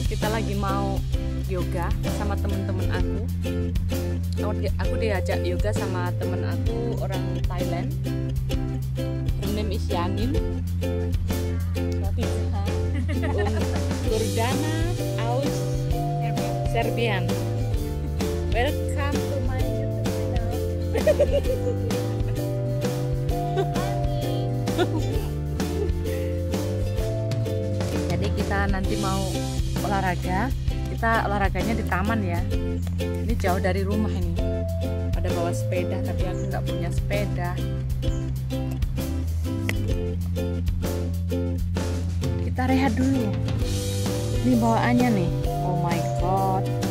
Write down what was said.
Kita lagi mau yoga sama temen-temen aku. Aku diajak yoga sama temen aku orang Thailand. Her name is Yanin. What is her? Gurdana aus Serbian. Welcome to my YouTube Jadi kita nanti mau olahraga. Kita olahraganya di taman ya. Ini jauh dari rumah ini. Pada bawa sepeda tapi aku nggak punya sepeda. Kita rehat dulu. Ini bawaannya nih. Oh my god.